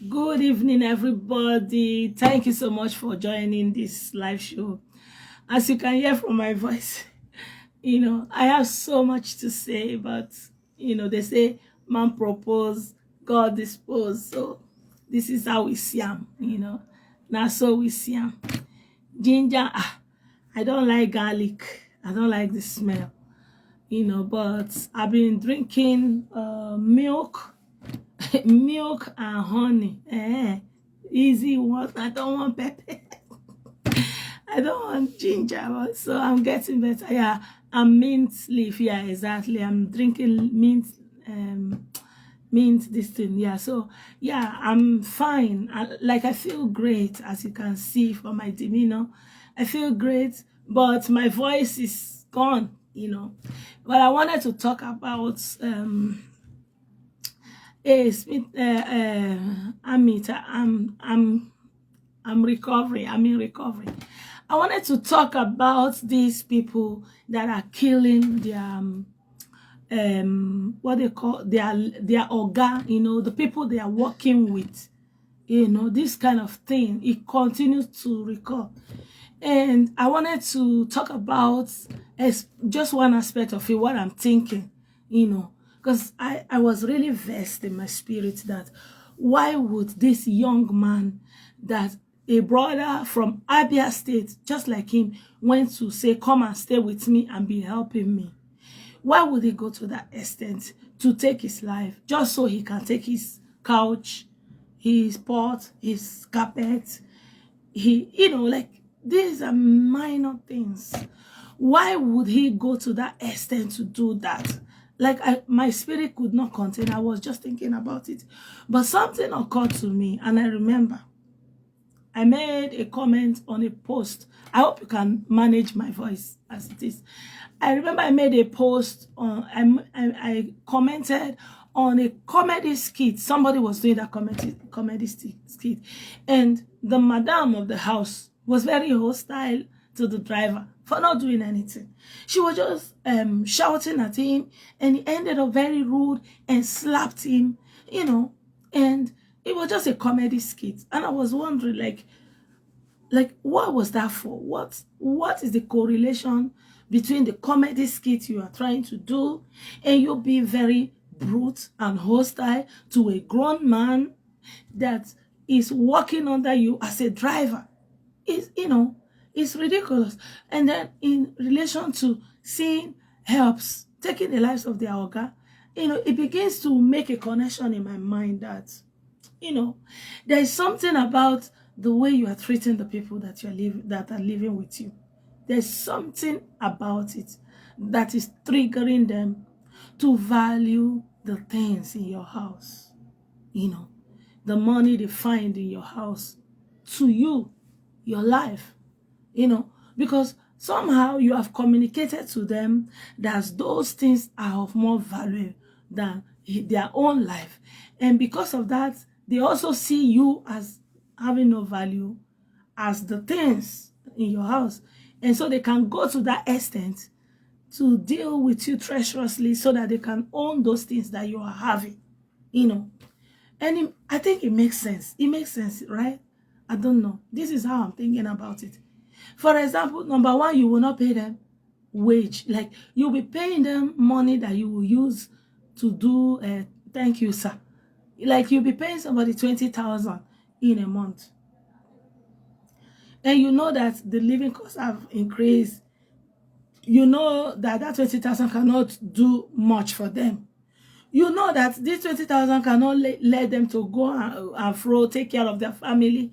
Good evening, everybody. Thank you so much for joining this live show. As you can hear from my voice, I have so much to say, but they say man propose, God dispose. So this is how we see him. Now so we see him. Ginger, I don't like garlic. I don't like the smell, but I've been drinking milk milk and honey. Easy one. I don't want pepper. I don't want ginger. So I'm getting better. Yeah, I'm mint leaf. Yeah, exactly. I'm drinking mint this thing. Yeah, so yeah, I'm fine. I feel great, as you can see from my demeanor. I feel great, but my voice is gone. But I wanted to talk about Smith, Amita, I'm recovering. I'm in recovery. I wanted to talk about these people that are killing their what they call their organ. The people they are working with. This kind of thing. It continues to recur. And I wanted to talk about just one aspect of it, what I'm thinking, because I was really vexed in my spirit that why would this young man that a brother from Abia State, just like him, went to say, come and stay with me and be helping me. Why would he go to that extent to take his life just so he can take his couch, his pot, his carpet? These are minor things. Why would he go to that extent to do that? My spirit could not contain. I was just thinking about it. But something occurred to me, and I remember I made a comment on a post. I hope you can manage my voice as it is. I remember I made a post on, I commented on a comedy skit. Somebody was doing that comedy skit. And the madam of the house was very hostile to the driver for not doing anything. She was just shouting at him, and he ended up very rude and slapped him, and it was just a comedy skit. And I was wondering, what was that for? What is the correlation between the comedy skit you are trying to do and you be very brute and hostile to a grown man that is working under you as a driver? It's ridiculous. And then in relation to seeing helps taking the lives of their organ, it begins to make a connection in my mind that there is something about the way you are treating the people that are living with you. There's something about it that is triggering them to value the things in your house. The money they find in your house to you, your life, because somehow you have communicated to them that those things are of more value than their own life. And because of that, they also see you as having no value as the things in your house. And so they can go to that extent to deal with you treacherously so that they can own those things that you are having, And I think it makes sense. It makes sense, right? I don't know. This is how I'm thinking about it. For example, number one, you will not pay them wage. Like, you'll be paying them money that you will use to do thank you, sir. Like, you'll be paying somebody 20,000 in a month. And you know that the living costs have increased. You know that 20,000 cannot do much for them. You know that this 20,000 cannot let them to go and fro, take care of their family.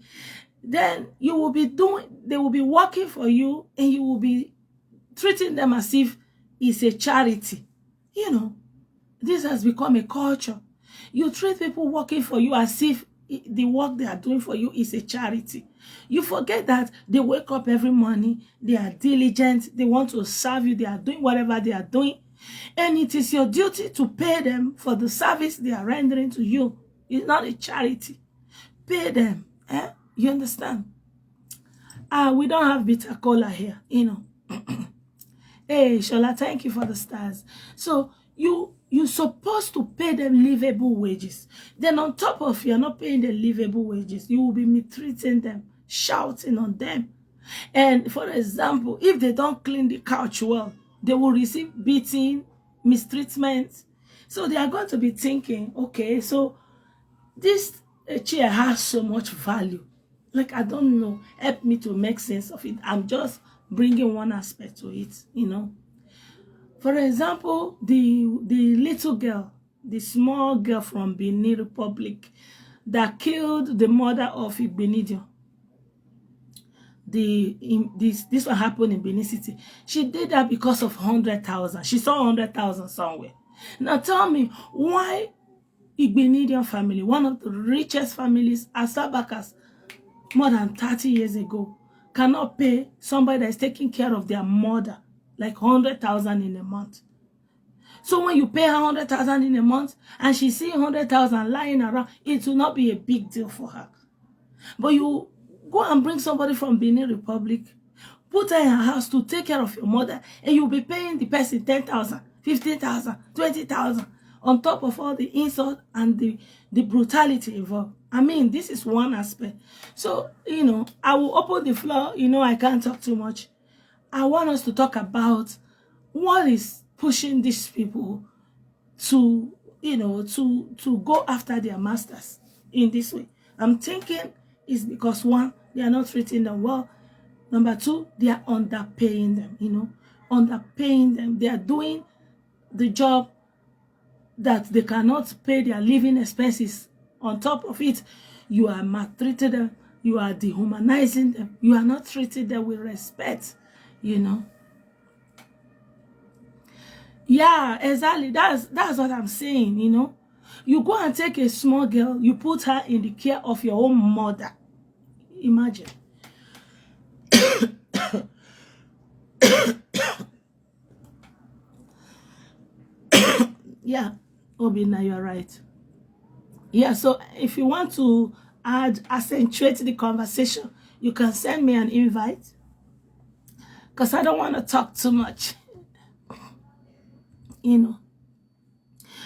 Then they will be working for you, and you will be treating them as if it's a charity. This has become a culture. You treat people working for you as if the work they are doing for you is a charity. You forget that they wake up every morning, they are diligent, they want to serve you, they are doing whatever they are doing, and it is your duty to pay them for the service they are rendering to you. It's not a charity. Pay them. You understand? We don't have bitter cola here, Hey, Shola, thank you for the stars. So you're supposed to pay them livable wages. Then on top of you're not paying them livable wages, you will be mistreating them, shouting on them. And for example, if they don't clean the couch well, they will receive beating, mistreatment. So they are going to be thinking, okay, so this chair has so much value. Like, I don't know, help me to make sense of it. I'm just bringing one aspect to it, you know. For example, the little girl, the small girl from Benin Republic that killed the mother of Igbenidion. This one happened in Benin City. She did that because of 100,000. She saw 100,000 somewhere. Now tell me, why Igbenidion family, one of the richest families as far back as more than 30 years ago, cannot pay somebody that is taking care of their mother like 100,000 in a month? So when you pay her 100,000 in a month and she sees 100,000 lying around, it will not be a big deal for her. But you go and bring somebody from Benin Republic, put her in her house to take care of your mother, and you'll be paying the person 10,000, 15,000, 20,000 on top of all the insult and the brutality involved. I mean, this is one aspect. So, you know, I will open the floor. You know, I can't talk too much. I want us to talk about what is pushing these people to, you know, to go after their masters in this way. I'm thinking it's because, one, they are not treating them well. Number two, they are underpaying them, you know, underpaying them. They are doing the job that they cannot pay their living expenses. On top of it, you are maltreating them, you are dehumanizing them, you are not treating them with respect, you know. Yeah, exactly. That's what I'm saying, you know. You go and take a small girl, you put her in the care of your own mother. Imagine. Yeah, Obina, you're right. Yeah, so if you want to accentuate the conversation, you can send me an invite, because I don't want to talk too much. You know,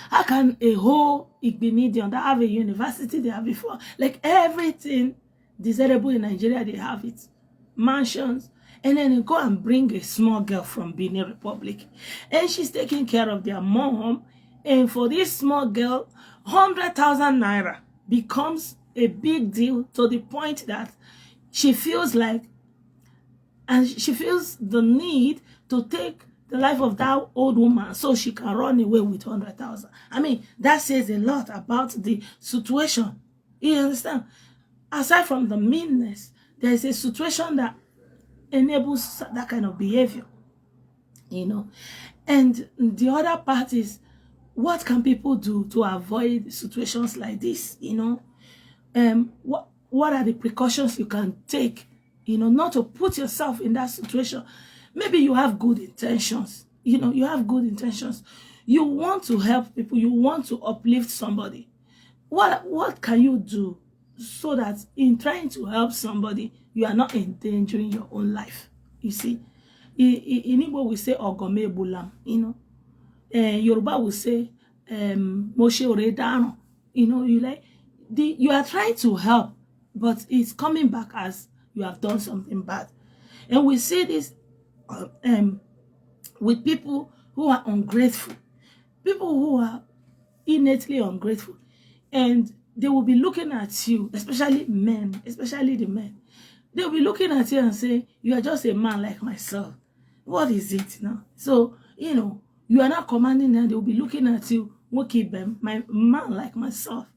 how can a whole Igbenidion that have a university they have before, like everything desirable in Nigeria, they have it, mansions, and then you go and bring a small girl from Benin Republic, and she's taking care of their mom, and for this small girl, 100,000 naira becomes a big deal, to the point that she feels like, and she feels the need to take the life of that old woman so she can run away with 100,000. I mean, that says a lot about the situation. You understand? Aside from the meanness, there is a situation that enables that kind of behavior, you know. And the other part is, what can people do to avoid situations like this, you know? What are the precautions you can take, you know, not to put yourself in that situation? Maybe you have good intentions, you know, you have good intentions. You want to help people, you want to uplift somebody. What can you do so that in trying to help somebody, you are not endangering your own life? You see, in Igbo we say ogome bulam, you know. Yoruba will say Moshe Oredano. You know, you are trying to help, but it's coming back as you have done something bad. And we see this with people who are ungrateful, people who are innately ungrateful, and they will be looking at you, especially men, especially the men. They will be looking at you and say, you are just a man like myself. What is it now? So, you know, you are not commanding them. They will be looking at you, my man like myself,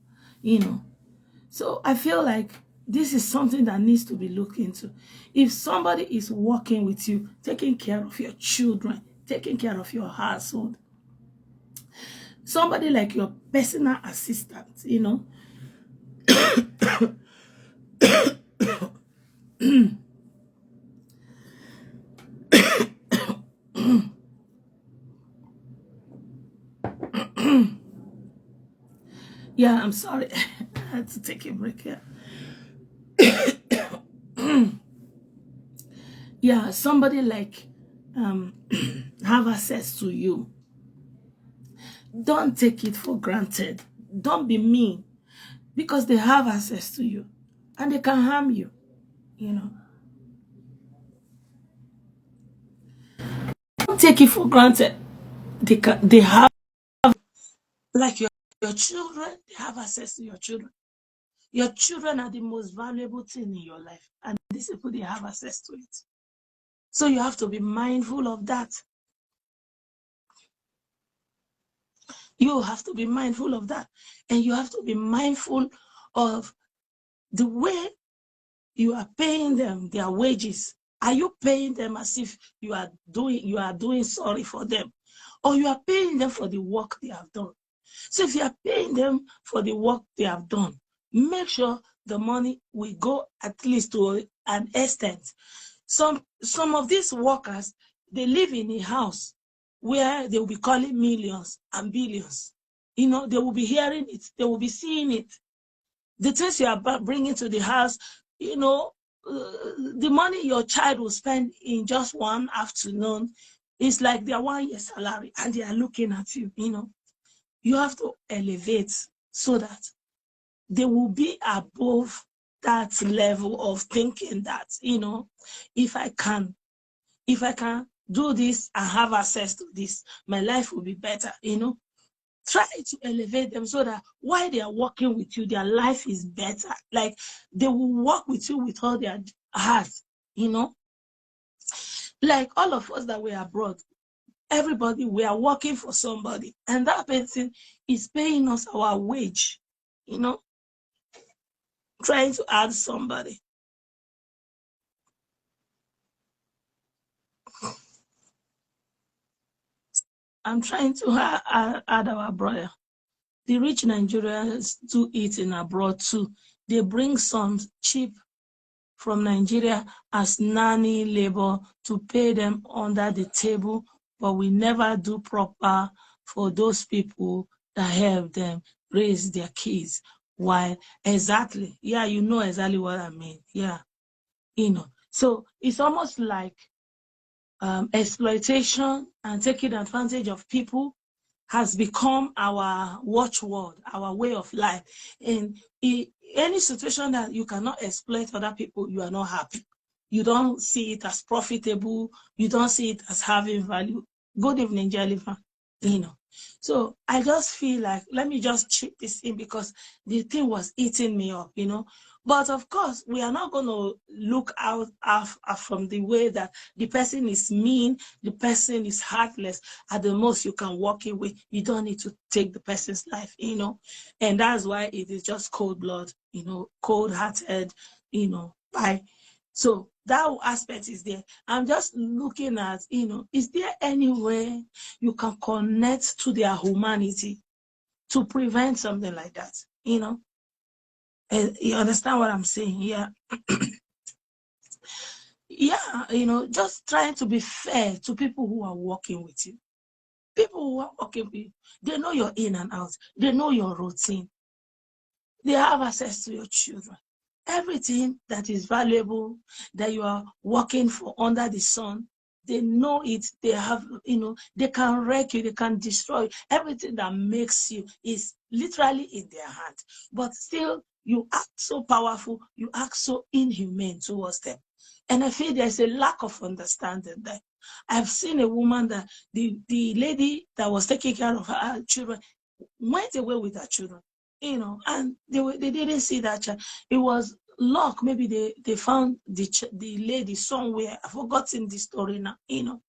you know. So I feel like this is something that needs to be looked into. If somebody is working with you, taking care of your children, taking care of your household, somebody like your personal assistant, you know, yeah, I'm sorry. I had to take a break here. Yeah, somebody like have access to you. Don't take it for granted. Don't be mean, because they have access to you and they can harm you, you know. Don't take it for granted. They have, like your children, they have access to your children. Your children are the most valuable thing in your life, and these people, they have access to it. So you have to be mindful of that. You have to be mindful of that. And you have to be mindful of the way you are paying them their wages. Are you paying them as if you are doing sorry for them? Or you are paying them for the work they have done? So if you are paying them for the work they have done, make sure the money will go at least to an extent. Some of these workers, they live in a house where they will be calling millions and billions. You know, they will be hearing it, they will be seeing it. The things you are bringing to the house, you know, the money your child will spend in just one afternoon is like their 1 year salary, and they are looking at you, you know. You have to elevate so that they will be above that level of thinking that, you know, if I can do this and have access to this, my life will be better, you know. Try to elevate them so that while they are working with you, their life is better. Like, they will work with you with all their heart, you know. Like all of us that were abroad, everybody, we are working for somebody, and that person is paying us our wage, you know, trying to add somebody. I'm trying to add our brother. The rich Nigerians do it in abroad too. They bring some cheap from Nigeria as nanny labor to pay them under the table, but we never do proper for those people that help them raise their kids. Why? Exactly. Yeah, you know exactly what I mean. Yeah, you know. So it's almost like exploitation and taking advantage of people has become our watchword, our way of life. In any situation that you cannot exploit other people, you are not happy. You don't see it as profitable. You don't see it as having value. Good evening, Jennifer. You know. So I just feel like, let me just chip this in because the thing was eating me up, you know. But of course, we are not going to look out from the way that the person is mean, the person is heartless. At the most, you can walk away. You don't need to take the person's life, you know. And that's why it is just cold blood, you know, cold hearted, you know, by. So that aspect is there. I'm just looking at, you know, is there any way you can connect to their humanity to prevent something like that, you know? You understand what I'm saying? Yeah. Yeah, you know, just trying to be fair to people who are working with you. People who are working with you, they know your in and out. They know your routine. They have access to your children. Everything that is valuable that you are working for under the sun, they know it. They have, you know, they can wreck you, they can destroy you. Everything that makes you is literally in their hand. But still, you act so powerful, you act so inhumane towards them. And I feel there's a lack of understanding there. I've seen a woman that the lady that was taking care of her children went away with her children, you know, and they didn't see that child. It was luck. Maybe they found the lady somewhere. I've forgotten the story now, you know.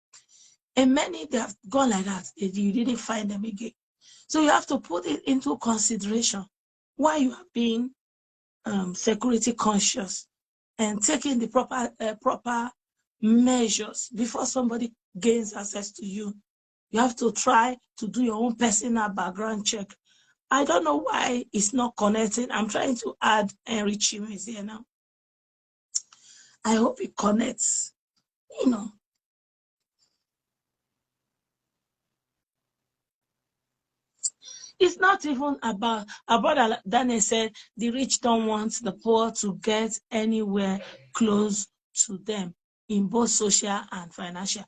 And many, they have gone like that. You didn't find them again. So you have to put it into consideration why you are being security conscious and taking the proper measures before somebody gains access to you. You have to try to do your own personal background check. I don't know why it's not connecting. I'm trying to add Enrich here now. I hope it connects. You know, it's not even about Daniel said the rich don't want the poor to get anywhere close to them in both social and financial.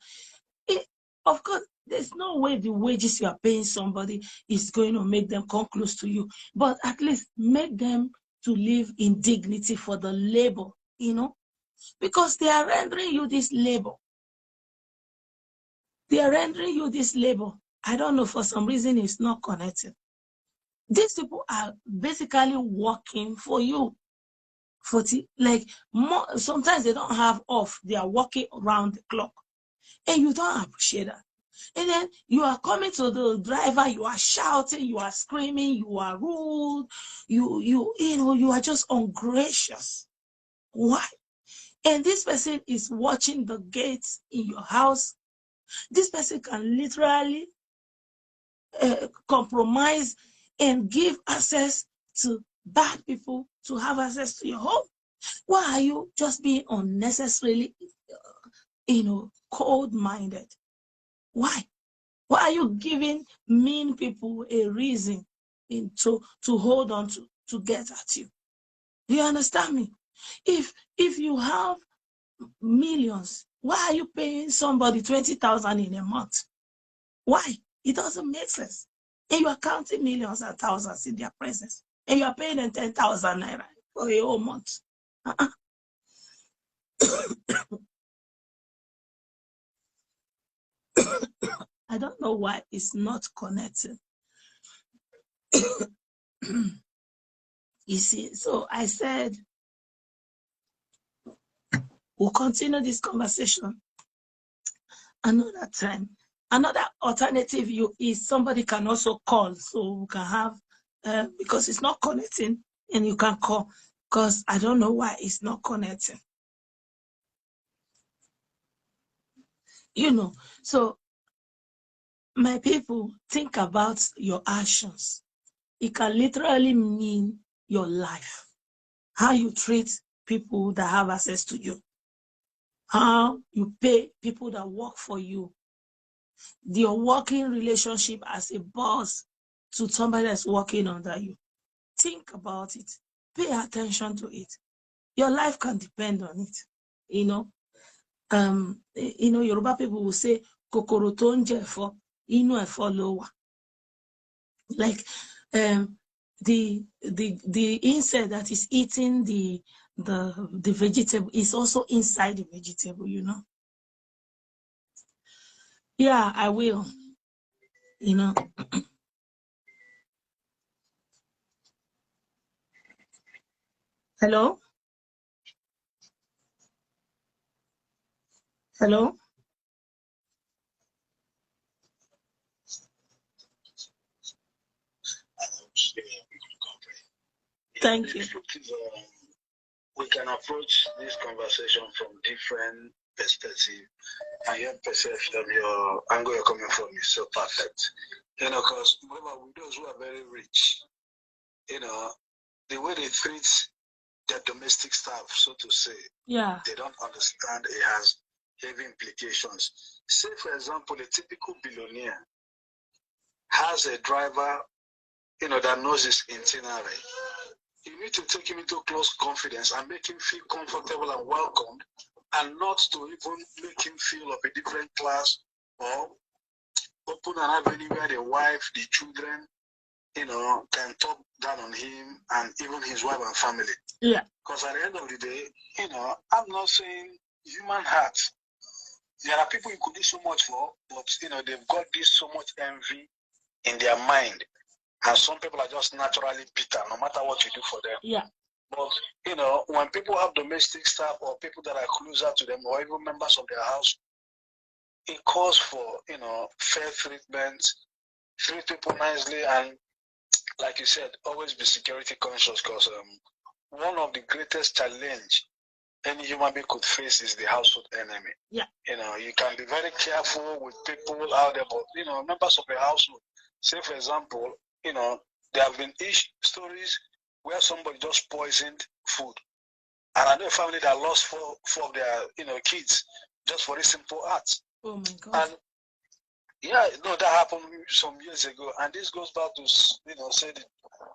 It, of course, There's no way the wages you are paying somebody is going to make them come close to you. But at least make them to live in dignity for the labor, because they are rendering you this labor. They are rendering you this labor. I don't know, for some reason it's not connected. These people are basically working for you. Sometimes they don't have off. They are working around the clock. And you don't appreciate that. And then you are coming to the driver, you are shouting, you are screaming, you are rude, you are just ungracious. Why? And this person is watching the gates in your house. This person can literally compromise and give access to bad people to have access to your home. Why are you just being unnecessarily, cold-minded? Why? Why are you giving mean people a reason to hold on to get at you? Do you understand me? If you have millions, why are you paying somebody 20,000 in a month? Why? It doesn't make sense. And you are counting millions and thousands in their presence, and you are paying them 10,000 naira for a whole month. I don't know why it's not connected. You see, so I said we'll continue this conversation another time. Another alternative is somebody can also call, so we can have because it's not connecting, and you can call, because I don't know why it's not connecting. So my people, think about your actions. It can literally mean your life. How you treat people that have access to you. How you pay people that work for you. Your working relationship as a boss to somebody that's working under you. Think about it. Pay attention to it. Your life can depend on it. Yoruba people will say, "Kokoro to nje efo, inu efo lo wa." Like the insect that is eating the vegetable is also inside the vegetable, Yeah, I will. Hello? Hello? Thank you. We can approach this conversation from different perspectives, and your perception, your angle you're coming from is so perfect. Because remember, with those who are very rich, the way they treat their domestic staff, so to say, they don't understand it has heavy implications. Say, for example, a typical billionaire has a driver, that knows his itinerary. You need to take him into close confidence and make him feel comfortable and welcomed, and not to even make him feel of a different class, or open an avenue where the wife, the children, can talk down on him, and even his wife and family. Yeah. Because at the end of the day, I'm not saying human heart. There are people you could do so much for, but they've got this so much envy in their mind. And some people are just naturally bitter, no matter what you do for them. Yeah. But, when people have domestic staff or people that are closer to them, or even members of their house, it calls for, fair treatment, treat people nicely, and like you said, always be security conscious, because one of the greatest challenge any human being could face is the household enemy. Yeah. You can be very careful with people out there, but, members of the household, say, for example, there have been stories where somebody just poisoned food. And I know a family that lost four of their, kids just for this simple act. Oh my God. And yeah, that happened some years ago. And this goes back to, say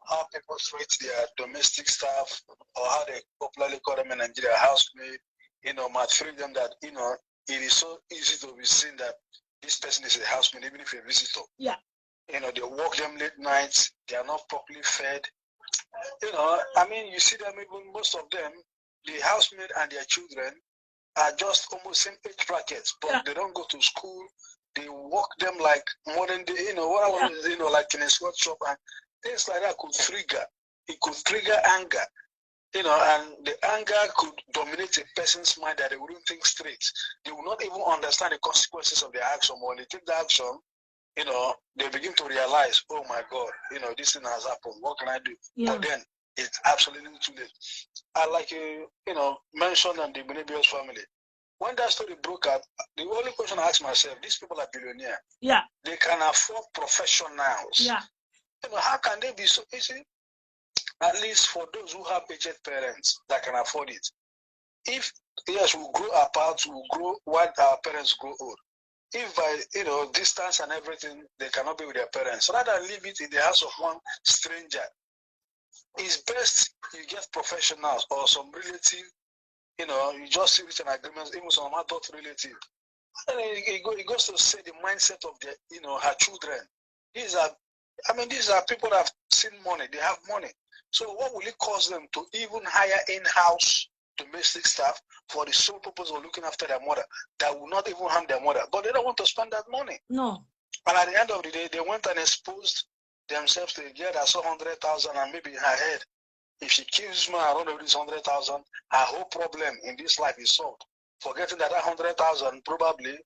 how people treat their domestic staff, or how they popularly call them in Nigeria housemaid, maltreat them, that, it is so easy to be seen that this person is a housemaid, even if a visitor. Yeah. You know, they work them late nights. They are not properly fed. You know, I mean, you see them, even most of them, the housemaid and their children are just almost same age brackets, but they don't go to school. They work them like modern day, you know, what I want to, you know, like in a sweatshop, and things like that could trigger. It could trigger anger, you know, and the anger could dominate a person's mind that they wouldn't think straight. They will not even understand the consequences of their action. When they take the action, you know, they begin to realize, oh my God, you know, this thing has happened. What can I do? Yeah. But then it's absolutely too late. I like you know, mentioned on the Benebios family. When that story broke out, the only question I asked myself, these people are billionaires. Yeah. They can afford professionals. Yeah. You know, how can they be so easy? At least for those who have aged parents that can afford it. If, yes, we grow apart, we grow while our parents grow old. If by, you know, distance and everything, they cannot be with their parents, rather than leave it in the house of one stranger, it's best you get professionals or some relative, you know, you just reach an agreement, even some adult relative. And it goes to say the mindset of the, you know, her children. These are, I mean, these are people that have seen money, they have money. So what will it cost them to even hire in-house domestic staff for the sole purpose of looking after their mother that will not even harm their mother? But they don't want to spend that money. No. And at the end of the day, they went and exposed themselves to a girl that saw 100,000 and maybe in her head, if she kills me around this 100,000, her whole problem in this life is solved. Forgetting that 100,000 probably,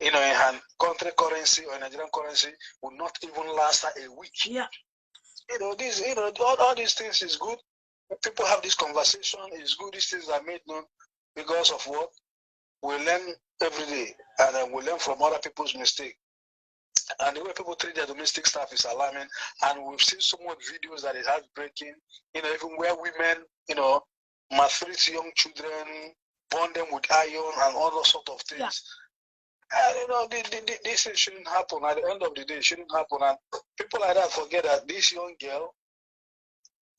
you know, in her country currency or Nigerian currency will not even last her a week. Yeah. You know, this, you know, all these things is good. People have this conversation, it's good. These things are made known because of what we learn every day, and then we learn from other people's mistakes. And the way people treat their domestic staff is alarming. And we've seen so much videos that is heartbreaking. You know, even where women, you know, maltreat young children, burn them with iron and all those sort of things. Yeah. And, you know, this thing shouldn't happen. At the end of the day, it shouldn't happen. And people like that forget that this young girl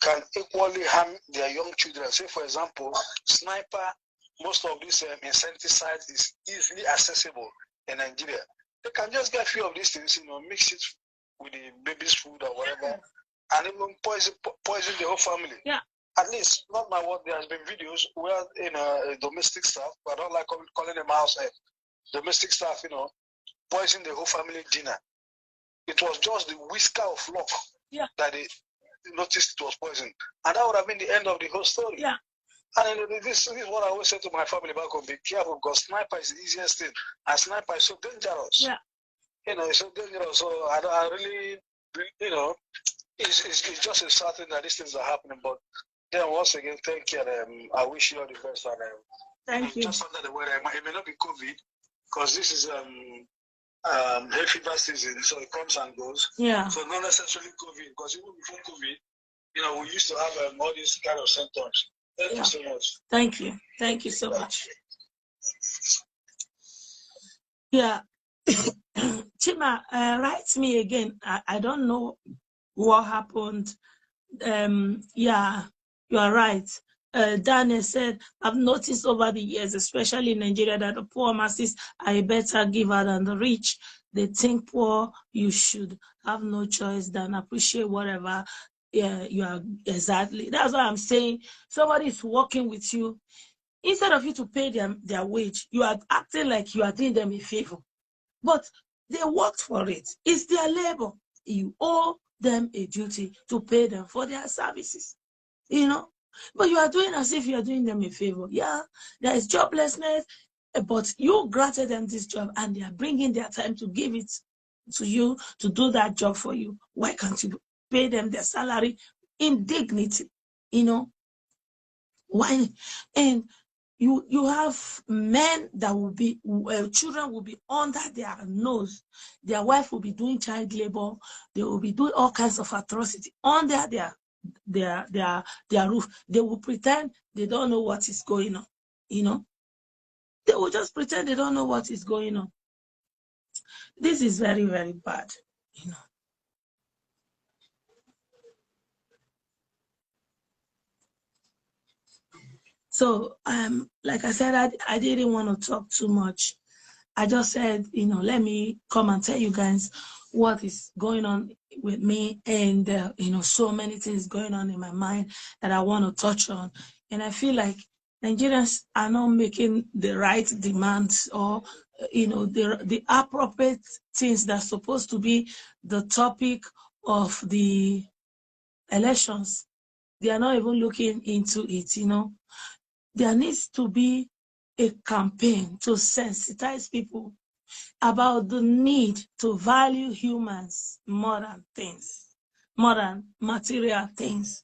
can equally harm their young children. Say, for example, sniper, most of these insecticides is easily accessible in Nigeria. They can just get a few of these things, you know, mix it with the baby's food or whatever, and even poison the whole family. Yeah. At least, not my word, there has been videos where, you know, domestic staff, but I don't like calling them HouseHelp, domestic staff, you know, poison the whole family dinner. It was just the whisker of luck that they noticed it was poison. And that would have been the end of the whole story. Yeah. And this is what I always say to my family back home: be careful, because sniper is the easiest thing, and sniper is so dangerous. Yeah. You know, it's so dangerous. So I really, you know, it's just a sad thing that these things are happening. But then once again, thank you, and I wish you all the best. And thank you. Just under the weather, it may not be COVID, because this is hay fever season, so it comes and goes. Yeah. So not necessarily COVID, because even before COVID, you know, we used to have all these kind of symptoms. Thank you so much. Thank you. Thank you so much. Yeah. Chima, write me again. I don't know what happened. Yeah, you are right. Daniel said, I've noticed over the years, especially in Nigeria, that the poor masses are a better giver than the rich. They think poor, you should have no choice than appreciate whatever you are. Exactly. That's what I'm saying. Somebody is working with you. Instead of you to pay them their wage, you are acting like you are doing them a favor. But they worked for it. It's their labor. You owe them a duty to pay them for their services. You know? But you are doing as if you are doing them a favor. Yeah, there is joblessness, but you granted them this job and they are bringing their time to give it to you to do that job for you. Why can't you pay them their salary in dignity? You know? Why? And you have men that will be, children will be under their nose. Their wife will be doing child labor. They will be doing all kinds of atrocity under their roof. They will pretend they don't know what is going on. You know, they will just pretend they don't know what is going on. This is very, very bad. You know. So, like I said, I didn't want to talk too much. I just said, let me come and tell you guys what is going on with me. And, so many things going on in my mind that I want to touch on. And I feel like Nigerians are not making the right demands, or, the appropriate things that's supposed to be the topic of the elections. They are not even looking into it, There needs to be a campaign to sensitize people about the need to value humans more than things, more than material things,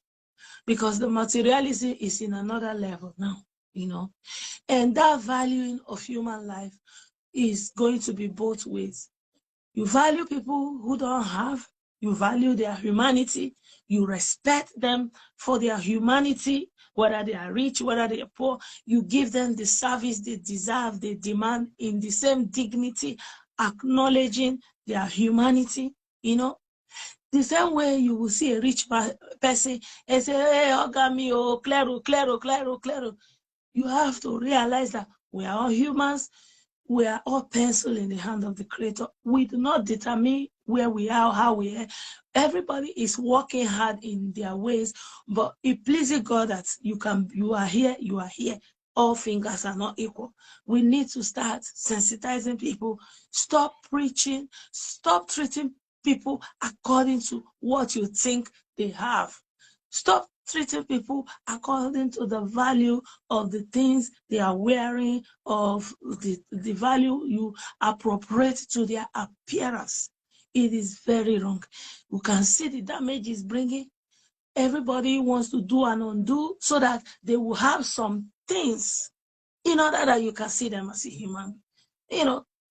because the materialism is in another level now, and that valuing of human life is going to be both ways. You value people who don't have, you value their humanity, you respect them for their humanity, whether they are rich, whether they are poor, you give them the service they deserve, they demand, in the same dignity, acknowledging their humanity, The same way you will see a rich person and say, hey, Ogami, oh, claro. You have to realize that we are all humans. We are all pencil in the hand of the Creator. We do not determine where we are or how we are. Everybody is working hard in their ways, but it pleases God that you are here. All fingers are not equal. We need to start sensitizing people. Stop preaching. Stop treating people according to what you think they have. Stop treating people according to the value of the things they are wearing, of the value you appropriate to their appearance. It is very wrong. You can see the damage it's bringing. Everybody wants to do and undo so that they will have some things in order that you can see them as a human,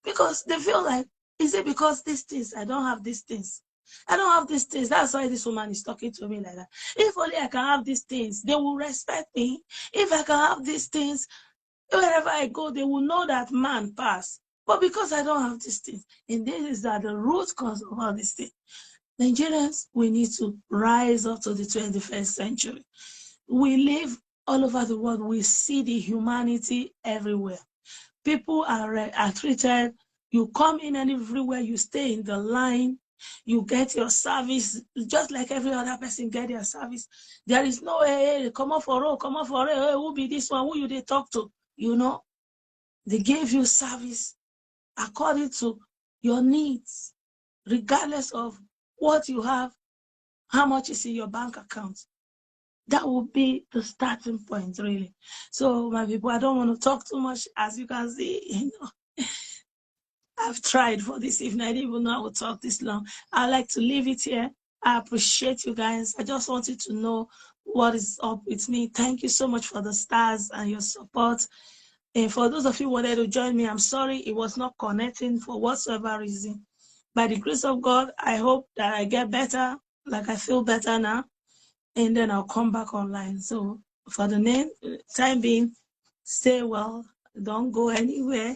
because they feel like, is it because these things, I don't have these things? I don't have these things. That's why this woman is talking to me like that. If only I can have these things, they will respect me. If I can have these things, wherever I go, they will know that man passed. But because I don't have these things, and this is that the root cause of all these things. Nigerians, we need to rise up to the 21st century. We live all over the world. We see the humanity everywhere. People are treated. You come in and everywhere, you stay in the line, you get your service just like every other person get their service. There is no, hey, come on for roll, hey, who be this one, who they talk to? They give you service according to your needs, regardless of what you have, how much is in your bank account. That will be the starting point, really. So, my people, I don't want to talk too much. As you can see, I've tried for this evening. I didn't even know I would talk this long. I'd like to leave it here. I appreciate you guys. I just wanted to know what is up with me. Thank you so much for the stars and your support. And for those of you who wanted to join me, I'm sorry it was not connecting for whatsoever reason. By the grace of God, I hope that I get better, like I feel better now, and then I'll come back online. So for the time being, stay well. Don't go anywhere.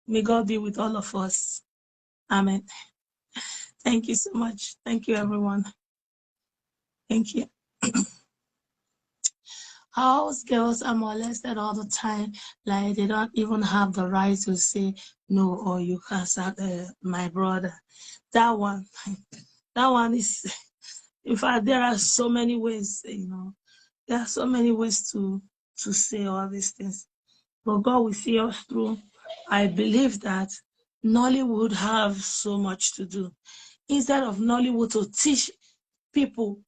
May God be with all of us. Amen. Thank you so much. Thank you, everyone. Thank you. House girls are molested all the time. Like they don't even have the right to say no, or you can start my brother. That one is, in fact, there are so many ways, there are so many ways to say all these things. But God will see us through. I believe that Nollywood have so much to do. Instead of Nollywood to teach people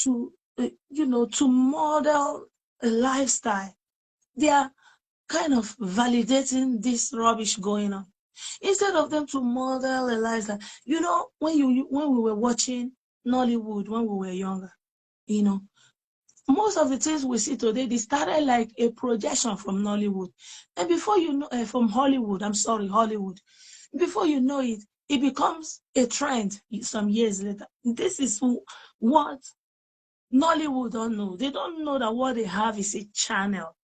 to, to model a lifestyle, they are kind of validating this rubbish going on. Instead of them to model a lifestyle, when we were watching Nollywood when we were younger, most of the things we see today, they started like a projection from Nollywood. And before you know, from Hollywood, Hollywood. Before you know it, it becomes a trend some years later. This is what Nollywood don't know. They don't know that what they have is a channel.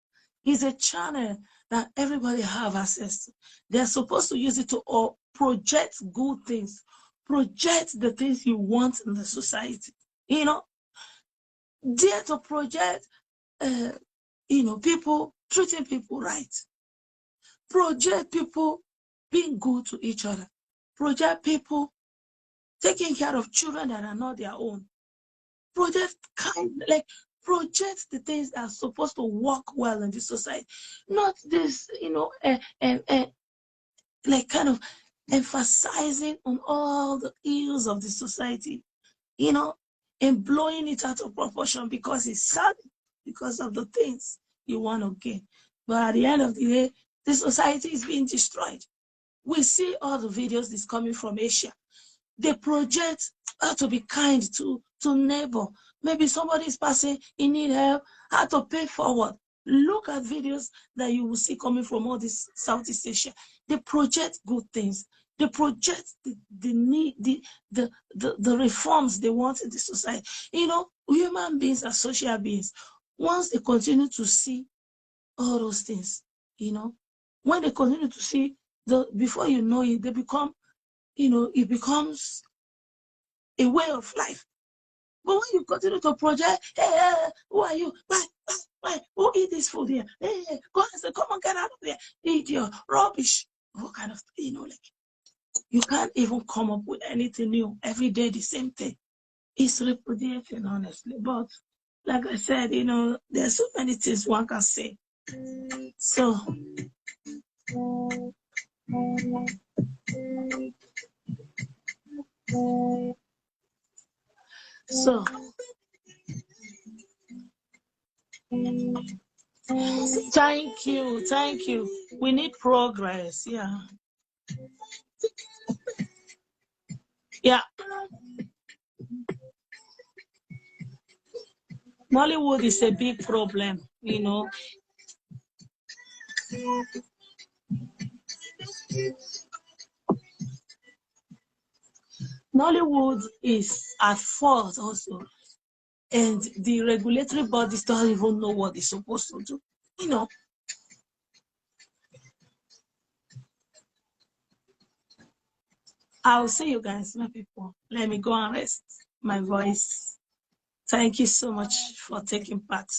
It's a channel that everybody have access to. They're supposed to use it to project good things, project the things you want in the society. Dare to project, people treating people right. Project people being good to each other, project people taking care of children that are not their own, project project the things that are supposed to work well in the society, not this, like kind of emphasizing on all the ills of the society, and blowing it out of proportion because it's sad, because of the things you want to gain. But at the end of the day, the society is being destroyed. We see all the videos that's coming from Asia. They project how to be kind to neighbor. Maybe somebody is passing, he need help, how to pay forward. Look at videos that you will see coming from all this Southeast Asia. They project good things. They project the need, the reforms they want in the society. Human beings are social beings. Once they continue to see all those things, when they continue to see, before you know it, they become, it becomes a way of life. But when you continue to project, hey, who are you? Why? Who eat this food here? Hey, go and say, come on, get out of there. Eat your rubbish. What kind of, you can't even come up with anything new. Every day, the same thing. It's reproducing, honestly. But like I said, there's so many things one can say. So, thank you. We need progress. Yeah. Nollywood is a big problem, Nollywood is at fault also, and the regulatory bodies don't even know what they're supposed to do. I'll see you guys, my people. Let me go and rest my voice. Thank you so much for taking part.